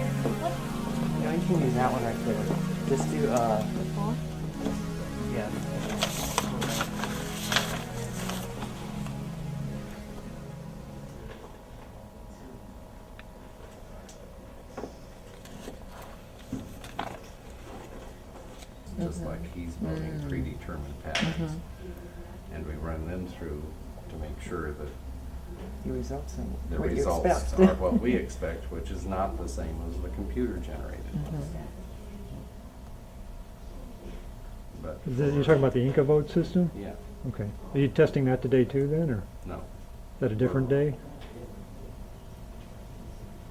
You can use that one right there. Just do, yeah. Just like he's voting predetermined patterns. And we run them through to make sure that Your results and the what you results expect. are what we expect, which is not the same as the computer generated. But You're talking about the Inca vote system? yeah, Okay. Are you testing that today too then, or is no. that a different day?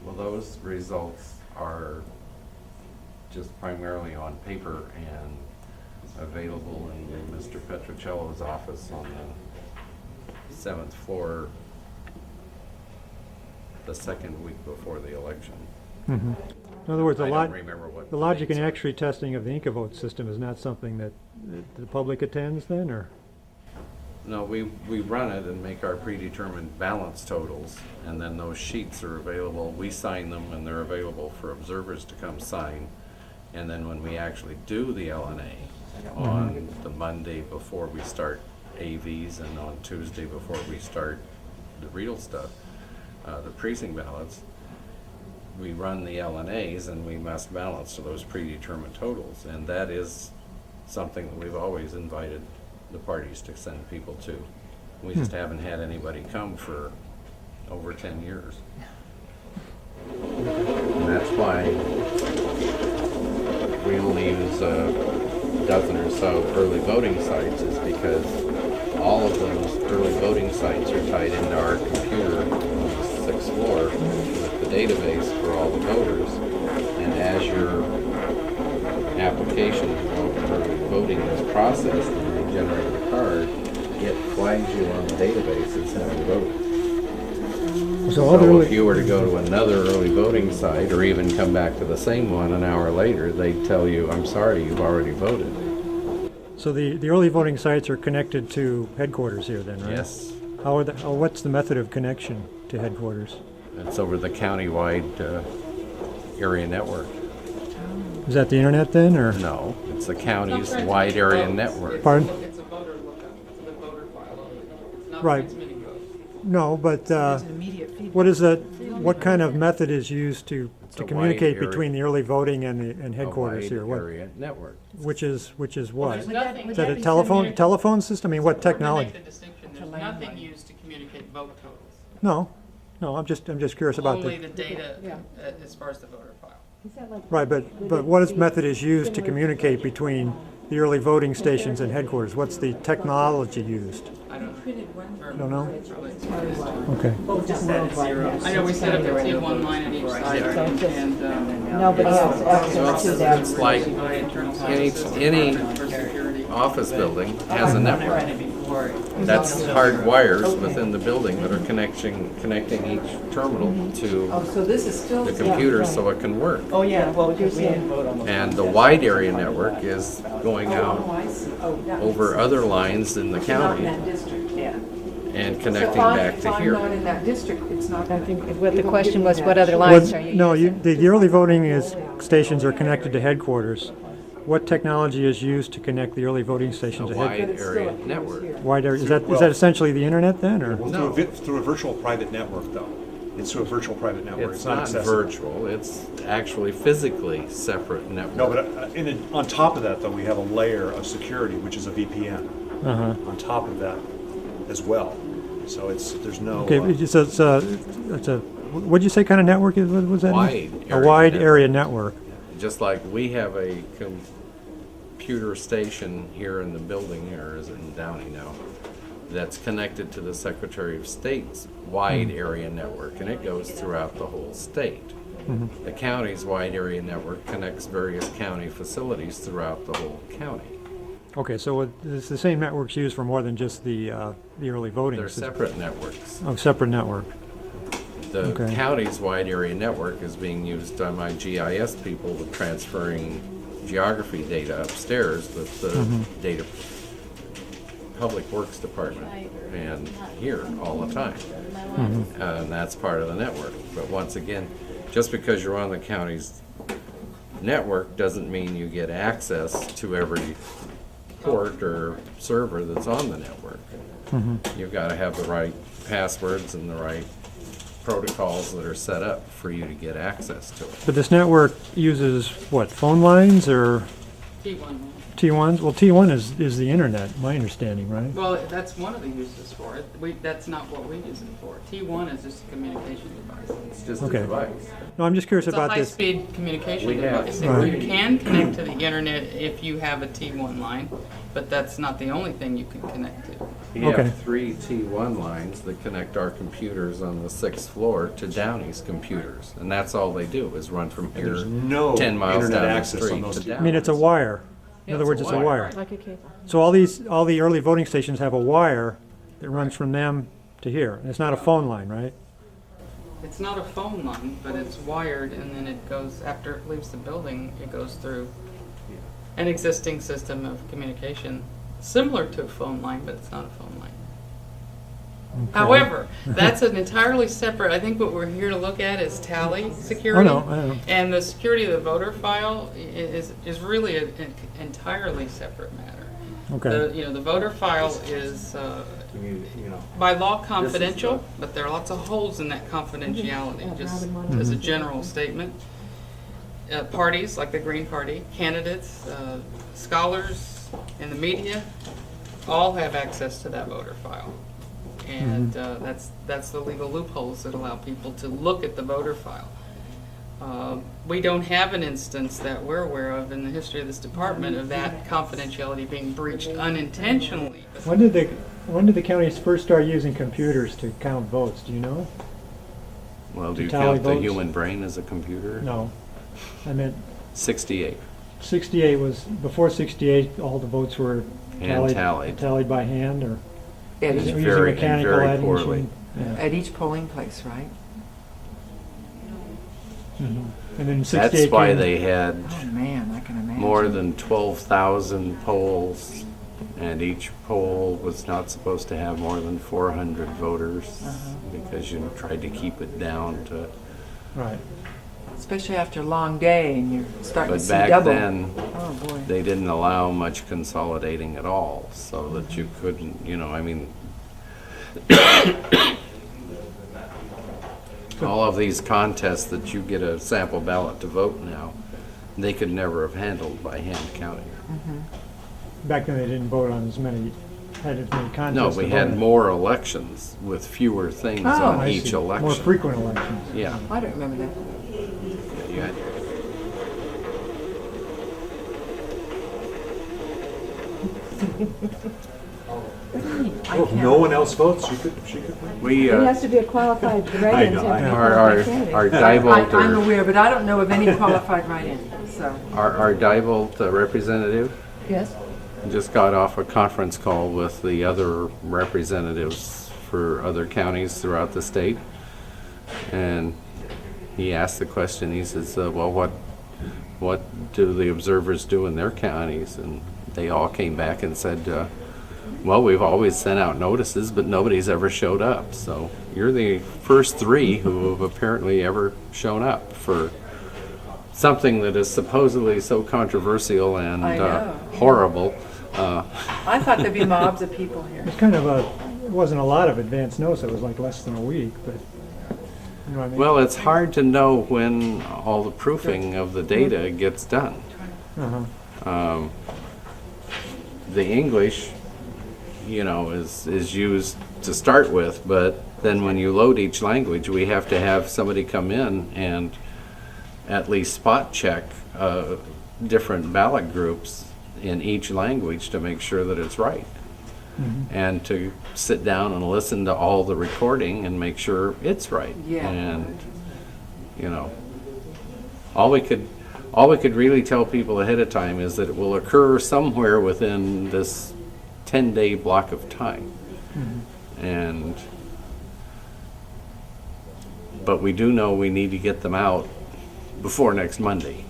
Well, those results are just primarily on paper and available in Mr. Petrocello's office on the 7th floor the second week before the election. In other words, I don't remember what the logic dates and are. actually testing of the Inca vote system is not something that the public attends then, or? No, we run it and make our predetermined balance totals, and then those sheets are available. We sign them, and they're available for observers to come sign. And then when we actually do the LNA on the Monday before we start AVs and on Tuesday before we start the real stuff, the precinct ballots, we run the LNAs and we must balance to those predetermined totals. And that is something that we've always invited the parties to send people to. We just haven't had anybody come for over 10 years. And that's why we only use a dozen or so early voting sites, is because all of those early voting sites are tied into our computer on the 6th floor with the database for all the voters. And as your application for voting is processed and you generate the card, it flags you on the database as having voted. So if you were to go to another early voting site or even come back to the same one an hour later, they'd tell you, I'm sorry, you've already voted. So the early voting sites are connected to headquarters here then, right? Yes. What's the method of connection to headquarters? It's over the county-wide area network. Is that the internet then, or? No, it's the county's wide area network. Pardon? It's a voter lookup, it's the voter file. It's not Right. transmitting votes. No, but what is that? What kind of method is used to a wide communicate area- between the early voting and headquarters A here? wide area network. Which is what? There's nothing. Is that a telephone system? I mean, what It's important to technology? make the distinction. There's nothing used to communicate vote totals. No. I'm just curious about Only the data as far as the voter file. right. But what method is used to communicate between the early voting stations and headquarters? What's the technology used? I don't know. Don't know. Probably. Okay. I know we set up a T1 line at each site and Nobody else access to that. It's like any office building has a network. That's hard wires within the building that are connecting each terminal to Oh, so this is still. the computer so it can work. Oh, yeah, well, because we didn't vote on the. And the wide area network is going Oh, out I see. Oh, that over makes other lines in the sense. Not in county that district, yeah. and So connecting back if to I'm here. not in that district, it's not. I think what it the won't question give me was, that. what other lines are you using? No, the early voting stations are connected to headquarters. What technology is used to connect the early voting A stations to wide headquarters? area network. Wide area, is that essentially the internet then, or? Well, No. through a virtual private network, though. It's through a virtual private network. It's not accessible. virtual, it's actually physically separate network. No, but on top of that, though, we have a layer of security, which is a VPN. Uh-huh. On top of that, as well. So there's no. Okay, so it's a, what'd you say kind of network is, what was that? Wide A area wide network. area network. Just like we have a computer station here in the building, or is it in Downey now? that's connected to the Secretary of State's wide area network, and it goes throughout the whole state. The county's wide area network connects various county facilities throughout the whole county. Okay, so it's the same networks used for more than just the early voting? They're separate networks. Oh, separate network. The Okay. county's wide area network is being used by my GIS people with transferring geography data upstairs with the data Public Works Department and here all the time. And that's part of the network. But once again, just because you're on the county's network doesn't mean you get access to every port or server that's on the network. You've got to have the right passwords and the right protocols that are set up for you to get access to it. But this network uses, what, phone lines or T1. T1s? Well, T1 is the internet, my understanding, right? Well, that's one of the uses for it. That's not what we use it for. T1 is just a communication device. It's just Okay. a device. No, I'm just curious It's a about this. high-speed communication We have device. Right. You can connect to the internet if you have a T1 line, but that's not the only thing you can connect to. We Okay. have 3 T1 lines that connect our computers on the 6th floor to Downey's computers. And that's all they do, is run from here There's no 10 miles internet down the access on street those to two. I mean, it's a Downey's. wire. In Yeah, other words, it's a wire. Like a cable. So all the early voting stations have a wire that runs from them to here. And it's not a phone line, right? It's not a phone line, but it's wired, and then it goes, after it leaves the building, it goes through an existing system of communication, similar to a phone line, but it's not a phone line. However, that's an entirely separate, I think what we're here to look at is tally security. I know. And the security of the voter file is really an entirely separate matter. Okay. The voter file is by law confidential, but there are lots of holes in that confidentiality, just as a general statement. Parties, like the Green Party, candidates, scholars, and the media, all have access to that voter file. And that's the legal loopholes that allow people to look at the voter file. We don't have an instance that we're aware of in the history of this department of that confidentiality being breached unintentionally. When did the counties first start using computers to count votes? Do you know? Well, do you tally count the votes? human brain as a computer? No. I meant 68. 68 was, before 68, all the votes were Hand-tallied. tallied by hand or At using each, Very- mechanical very adding poorly. machine? Yeah. at each polling place, right? And then 68 That's why came- they had Oh, man, I can imagine. more than 12,000 polls, and each poll was not supposed to have more than 400 voters because you tried to keep it down to. Right. Especially after a long day and you're starting to But see back double. then, Oh, boy. they didn't allow much consolidating at all, so that you couldn't, I mean, all of these contests that you get a sample ballot to vote now, they could never have handled by hand counting. Back then, they didn't vote on as many contests. No, to we vote had in. more elections with fewer things Oh, on I each see. election. More frequent elections. Yeah. I don't remember that. You had- Well, if no one else votes, she could win. We, It has to be a qualified write-in. I know, I know. our Our Diebold, I'm aware, but I don't know of any qualified write-in, so. our Diebold representative Yes, just got off a conference call with the other representatives for other counties throughout the state. And he asked the question, he says, well, what do the observers do in their counties? And they all came back and said, well, we've always sent out notices, but nobody's ever showed up. So you're the first 3 who have apparently ever shown up for something that is supposedly so controversial and I know. horrible. I thought there'd be mobs of people here. It's kind of it wasn't a lot of advance notice. It was like less than a week, but, you know what I mean? Well, it's hard to know when all the proofing of the data gets done. Uh-huh. The English, is used to start with, but then when you load each language, we have to have somebody come in and at least spot check different ballot groups in each language to make sure that it's right. and to sit down and listen to all the recording and make sure it's right. Yeah. And, you know, all we could really tell people ahead of time is that it will occur somewhere within this 10-day block of time. But we do know we need to get them out before next Monday.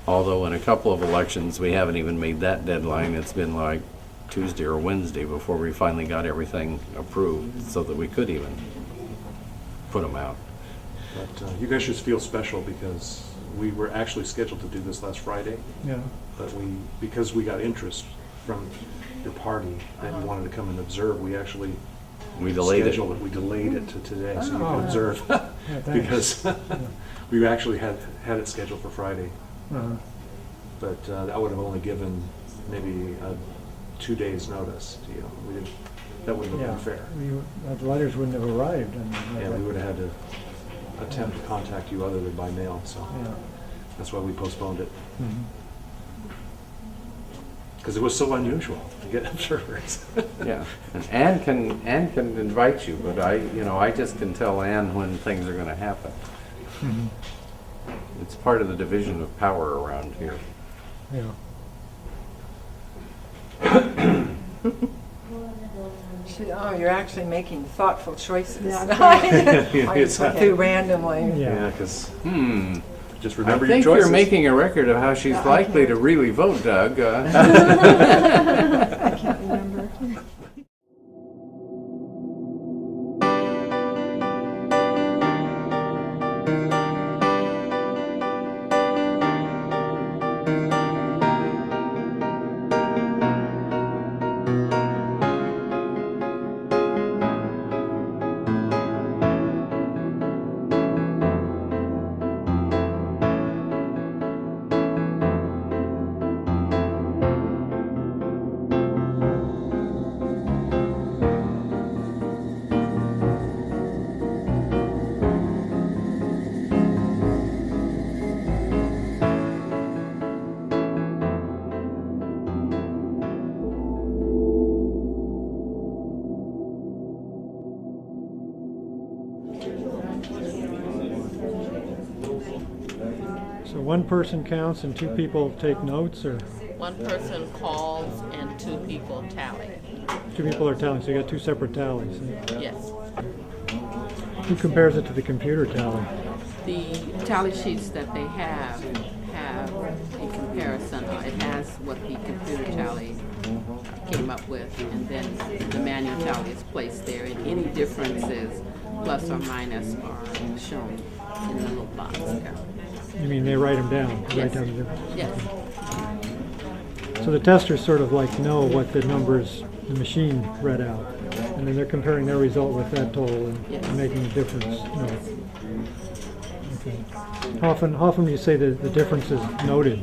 Although in a couple of elections, we haven't even made that deadline. It's been like Tuesday or Wednesday before we finally got everything approved so that we could even put them out. But you guys should feel special because we were actually scheduled to do this last Friday, Yeah. but because we got interest from your party that you wanted to come and observe, we actually We delayed it. scheduled it. We delayed it to today so you Oh. can observe Yeah, thanks. because we actually had it scheduled for Friday. Uh-huh. But that would have only given maybe 2 days' notice to you. That wouldn't have Yeah. been fair. The letters wouldn't have arrived. And we would have had to attempt to contact you other than by mail, so Yeah. that's why we postponed it. Mhm. Because it was so unusual to get observers. Yeah, and Ann can invite you, but I just can tell Ann when things are going to happen. It's part of the division of power around here. Yeah. Oh, you're actually making thoughtful choices. Yeah, I just went Yeah, through randomly. Yeah. because I just remember your think choices. you're making a record of how she's likely to really vote, Doug. I can't remember. So one person counts and two people take notes, or One person calls and two people tally. two people are tallying, so you got two separate tallies. Yes. Who compares it to the computer tally? The tally sheets that they have a comparison. It has what the computer tally came up with, and then the manual tally is placed there, and any differences, plus or minus, are shown in the little box there. You mean they write them down? Yes. Write down the difference. Yes. So the testers sort of like know what the numbers the machine read out, and then they're comparing their result with that total and Yes. making a difference. No. Okay. How often do you say that the difference is noted?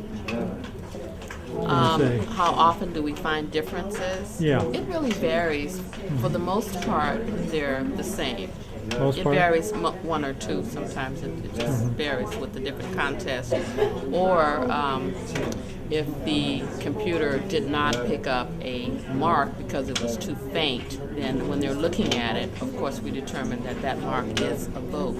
Say. How often do we find differences? Yeah. It really varies. For the most part, they're the same. Most It part? varies one or two. Sometimes it just varies with the different contests. Or if the computer did not pick up a mark because it was too faint, then when they're looking at it, of course, we determine that that mark is a vote.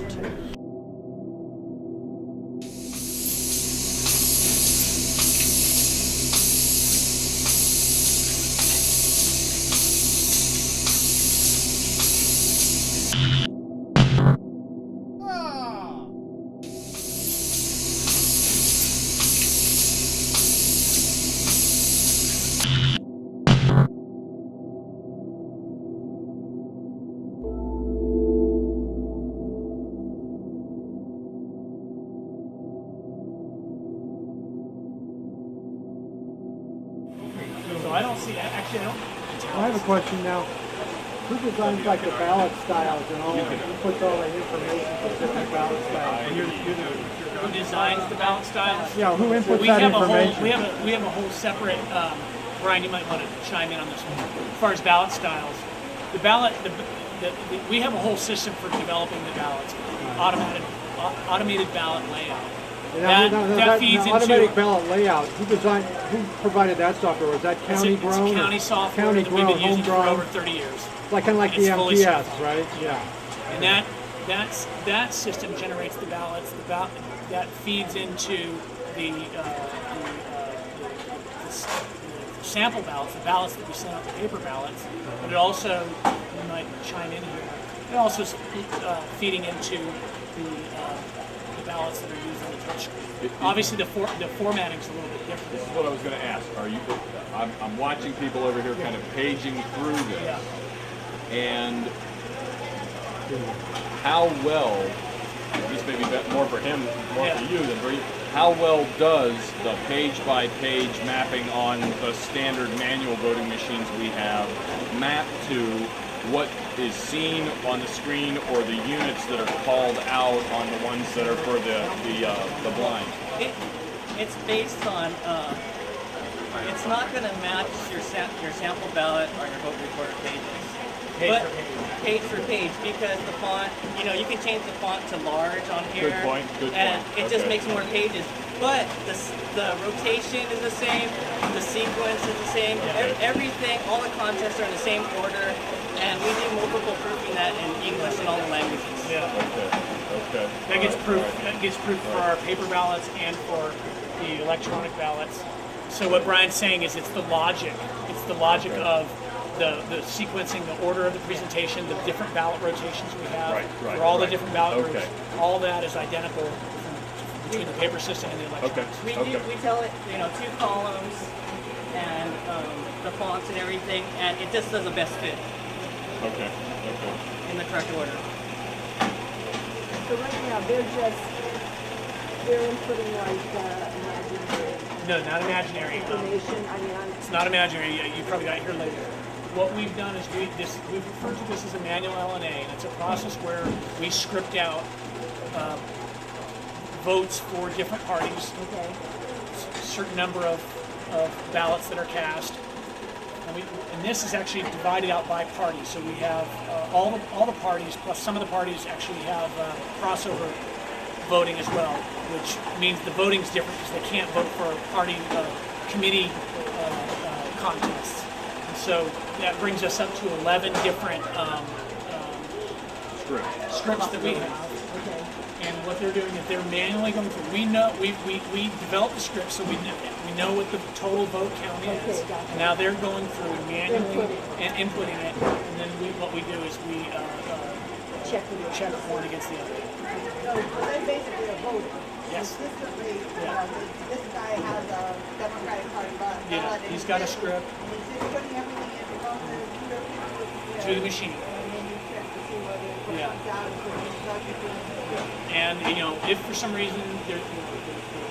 So I don't see, actually, I don't. I have a question now. Who designs like the ballot styles and all? Who puts all the information for different ballot styles? Who designs the ballot styles? Yeah, who inputs We that have a information? whole, we have a whole separate, Brian, you might want to chime in on this one. As far as ballot styles, the ballot, we have a whole system for developing the ballots, automated ballot layout. That feeds into automatic ballot layout. Who provided that software? Was that county it's grown? county or software county that we've been grown, using for homegrown? over 30 years. Like kind of like It's the fully MTS, certified. right? Yeah. And that system generates the ballots. That feeds into the sample ballots, the ballots that we send out, the paper ballots. But it also, you might chime in here. It also is feeding into the ballots that are used on the touchscreen. Obviously, the formatting is a little bit different. This is what I was going to ask. I'm watching people over here kind of paging through this. Yeah. And how well, this may be more for him, more for you than for you, how well does the page-by-page mapping on the standard manual voting machines we have map to what is seen on the screen or the units that are called out on the ones that are for the blind? It's based on, it's not going to match your sample ballot or your vote recorder pages. Page for page, because the font, you can change the font to large on here. Good point. And it just makes more pages. But the rotation is the same, the sequence is the same, everything, all the contests are in the same order, and we do multiple proofing that in English and all the languages. Yeah. Okay. That gets proof. That gets proof for our paper ballots and for the electronic ballots. So what Brian's saying is it's the logic. It's the logic of the sequencing, the order of the presentation, the different ballot rotations we have for all the different ballot groups. All that is identical between the paper system and the electronics. We tell it, 2 columns and the fonts and everything, and it just does the best fit. Okay. In the correct order. So right now, they're inputting like imaginary No, not imaginary. information. It's not imaginary. You probably got it here later. What we've done is we've referred to this as a manual LNA, and it's a process where we script out votes for different parties. Okay. A certain number of ballots that are cast. And this is actually divided out by party. So we have all the parties, plus some of the parties actually have crossover voting as well, which means the voting's different because they can't vote for party committee contests. And so that brings us up to 11 different scripts that we have. Okay. And what they're doing is they're manually going through. We know we developed the script, so we know what the total vote count is. Okay, gotcha. And now they're going through manually and inputting it, and then what we do is we Check one against the other. So they're basically a voter. Yes. Consistently, Yeah. this guy has a Democratic Party ballot. Yeah, he's got a script. And he's just putting everything in to go To the machine. And then you check to see whether it Yeah. comes out to the script. And if for some reason the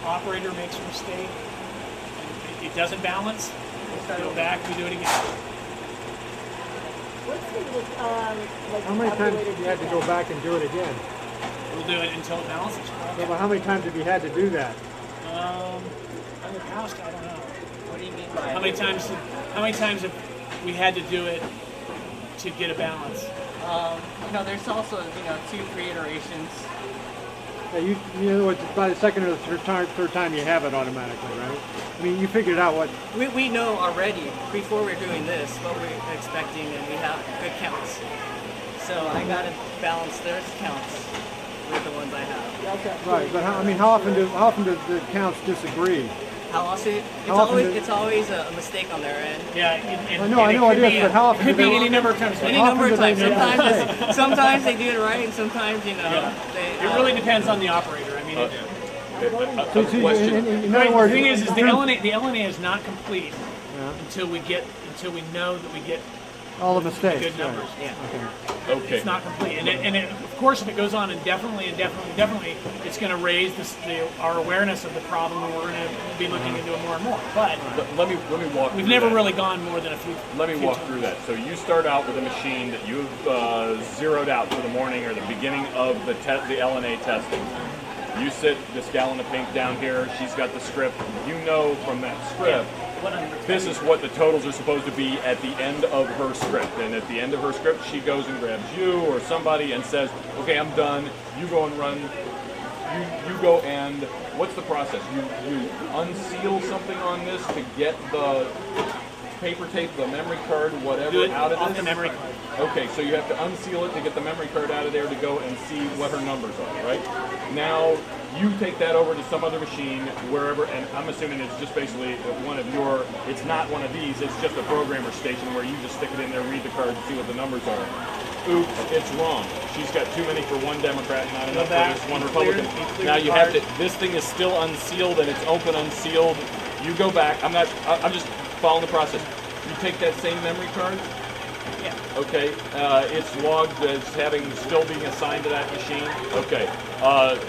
operator makes a mistake, and it doesn't balance, we go back, we do it again. What's the How many times have you had to go back and do it again? We'll do it until it balances. Yeah, but how many times have you had to do that? In the past, I don't know. What do you mean by How many times have we had to do it to get a balance? there's also, 2-3 iterations. Yeah, in other words, by the second or the third time you have it automatically, right? I mean, you figured out what. We know already, before we're doing this, what we're expecting, and we have good counts. So I gotta balance their counts with the ones I have. Right, but how often do the counts disagree? How often? It's always a mistake on their end. Yeah, I know it is, but how often? Could be any number of times. Any number of times. Sometimes they do it right, and sometimes It really depends on the operator. I mean, In other words, the thing is the LNA is not complete until we know that we get all the mistakes. good numbers. Right. Yeah. Okay. It's not complete, and of course, if it goes on indefinitely, it's going to raise our awareness of the problem, and we're going to be looking into it more and more. But Let me walk. we've through never that. really gone more than a few. Let me few walk times. through that. So you start out with a machine that you've zeroed out for the morning or the beginning of the LNA testing. You sit this gal in the pink down here. She's got the script. You know from that script. This is what the totals are supposed to be at the end of her script. And at the end of her script, she goes and grabs you or somebody and says, okay, I'm done. You go and run you go and what's the process? You unseal something on this to get the paper tape, the memory card, whatever, Do it out of off this? the memory card. Okay, so you have to unseal it to get the memory card out of there to go and see what her numbers are, right? Now, you take that over to some other machine, wherever, and I'm assuming it's just basically one of your, it's not one of these, it's just a programmer station where you just stick it in there, read the card, and see what the numbers are. Oops, it's wrong. She's got too many for one Democrat, not enough for this one Republican. Now you have to, this thing is still unsealed and it's open unsealed. You go back, I'm just following the process. You take that same memory card. Yeah. Okay, it's logged as having still being assigned to that machine. Okay,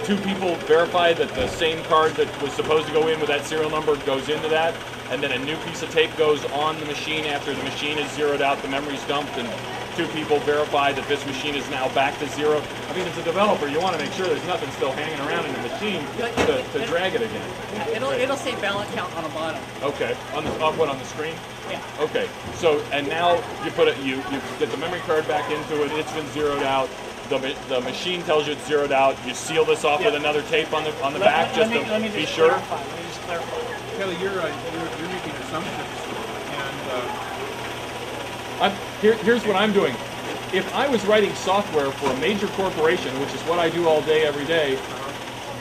2 people verify that the same card that was supposed to go in with that serial number goes into that, and then a new piece of tape goes on the machine after the machine is zeroed out, the memory's dumped, and 2 people verify that this machine is now back to zero. I mean, as a developer, you want to make sure there's nothing still hanging around in the machine to drag it again. It'll say ballot count on the bottom. Okay, on the screen? Yeah. Okay, so, and now you put it, you get the memory card back into it, it's been zeroed out, the machine tells you it's zeroed out, you seal this off with another tape on the back just to be sure? Let me just clarify. Kelly, you're making assumptions, and Here's what I'm doing. If I was writing software for a major corporation, which is what I do all day, every day,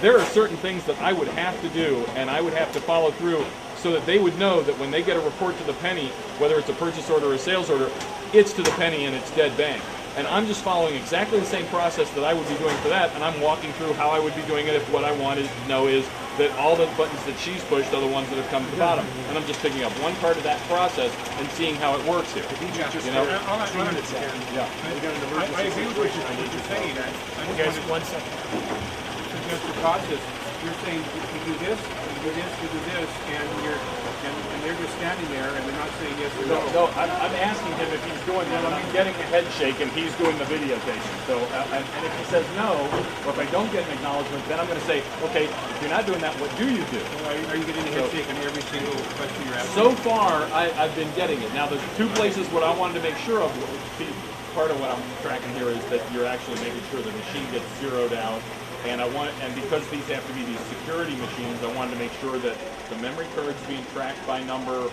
there are certain things that I would have to do and I would have to follow through so that they would know that when they get a report to the penny, whether it's a purchase order or a sales order, it's to the penny and it's dead bang. And I'm just following exactly the same process that I would be doing for that, and I'm walking through how I would be doing it if what I wanted to know is that all the buttons that she's pushed are the ones that have come to the bottom. And I'm just picking up one part of that process and seeing how it works here. You know? I'll have 2 minutes again. Yeah. I agree with what you're saying. I just wanted 1 second. to suggest the process. You're saying you do this, you do this, you do this, and they're just standing there and they're not saying yes or no. No, I'm asking him if he's doing that. I'm getting a head shake and he's doing the videotaping. So, and if he says no, or if I don't get an acknowledgement, then I'm going to say, okay, if you're not doing that, what do you do? Well, are you getting a head shake on every single question you're asking? So far, I've been getting it. Now, there's 2 places what I wanted to make sure of. Part of what I'm tracking here is that you're actually making sure the machine gets zeroed out. And because these have to be these security machines, I wanted to make sure that the memory card's being tracked by number,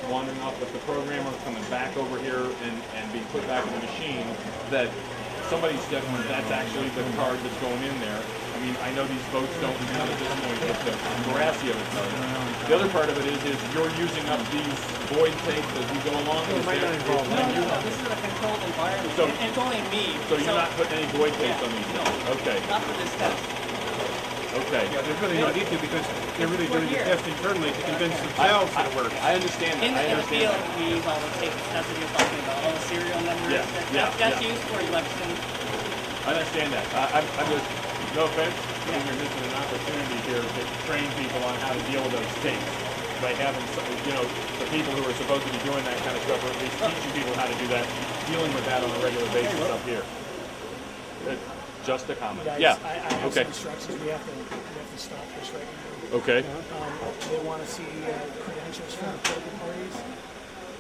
wandering off with the programmer, coming back over here and being put back in the machine, that somebody's checking that's actually the card that's going in there. I mean, I know these votes don't count at this point, but the veracity of it does. The other part of it is you're using up these void tapes as we go along. No, this is a controlled environment. So, and it's only me. So you're not putting any void tapes on these? No. Okay. Not for this test. Okay. Yeah, there's really no need to because they're really doing the test internally to convince themselves that it works. I understand that. In the field, we use all the tapes. That's what you're talking about. All the serial numbers. That's used for election. I understand that. I'm just, no offense, I think you're missing an opportunity here to train people on how to deal with those tapes by having, the people who are supposed to be doing that kind of stuff, or at least teaching people how to do that, dealing with that on a regular basis up here. Just a comment. Guys, Yeah. I have Okay. some instructions. We have to stop this right now. Okay. They want to see credentials from the political parties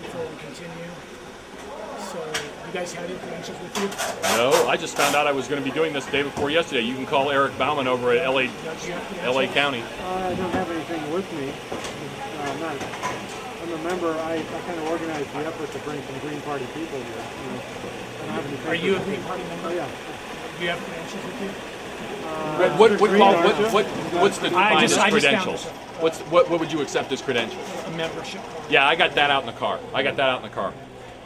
before we continue. So, you guys have any credentials with you? No, I just found out I was going to be doing this the day before yesterday. You can call Eric Bauman over at LA County. I don't have anything with me. I'm a member. I kind of organized the effort to bring some Green Party people here. I don't have any Are you a Green Party member? Oh, yeah. Do you have credentials with you? What's the defined as credentials? Found What would you accept as credentials? a membership card. Yeah, I got that out in the car.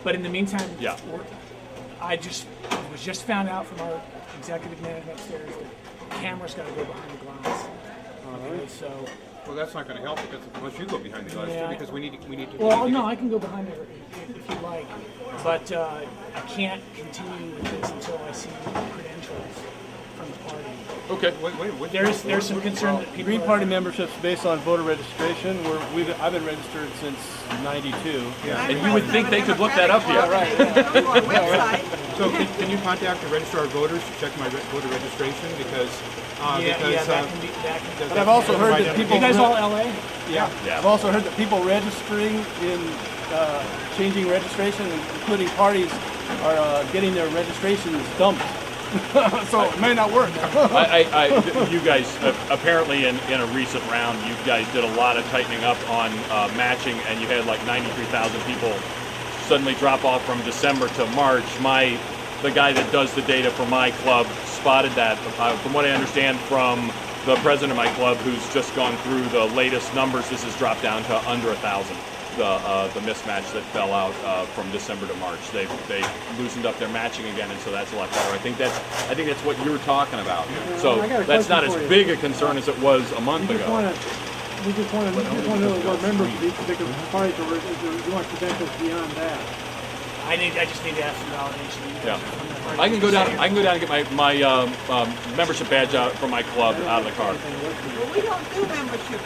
But in the meantime, Yeah. I was just found out from our executive management upstairs that cameras got to go behind the glass. Okay, so. Well, that's not going to help because unless you go behind the glass too, because we need to. Well, no, I can go behind it if you like, but I can't continue with this until I see credentials from the party. Okay. Wait. There's some concern that people Green Party membership's based on voter registration. I've been registered since '92. Yeah. And you would think they could look that up here. So can you contact the registrar of voters to check my voter registration because that can be. But I've also heard that people. You guys all LA? Yeah. I've also heard that people registering in changing registration, including parties, are getting their registrations dumped So it may not work. You guys, apparently in a recent round, you guys did a lot of tightening up on matching, and you had like 93,000 people suddenly drop off from December to March. The guy that does the data for my club spotted that. From what I understand from the president of my club, who's just gone through the latest numbers, this has dropped down to under 1,000. The mismatch that fell out from December to March. They loosened up their matching again, and so that's a lot better. I think that's what you're talking about. So that's not as big a concern as it was a month ago. We just want to know what members of each particular party, or you want credentials beyond that? I just need to have some validation. Yeah. I can go down and get my membership badge out from my club out of the car. Well, we don't do membership.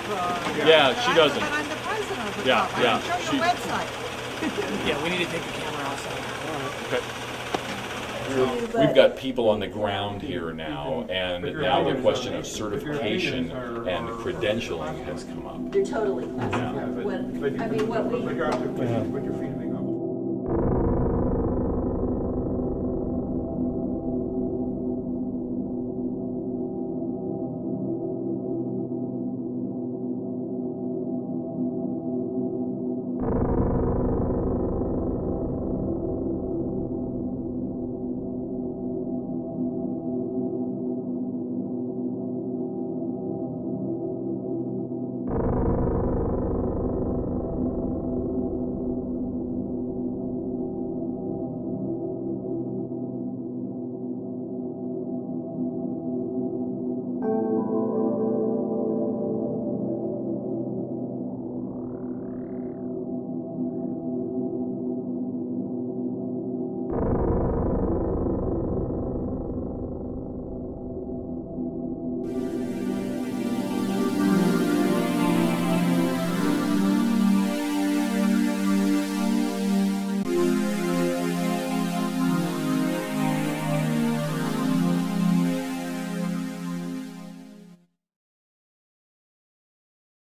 Yeah, she doesn't. But I'm the president of the Yeah, club. yeah. I can show you a website. Yeah, we need to take the camera outside. Okay. We've got people on the ground here now, and now the question of certification and credentialing has come up. You're totally classified. What we Regardless of what your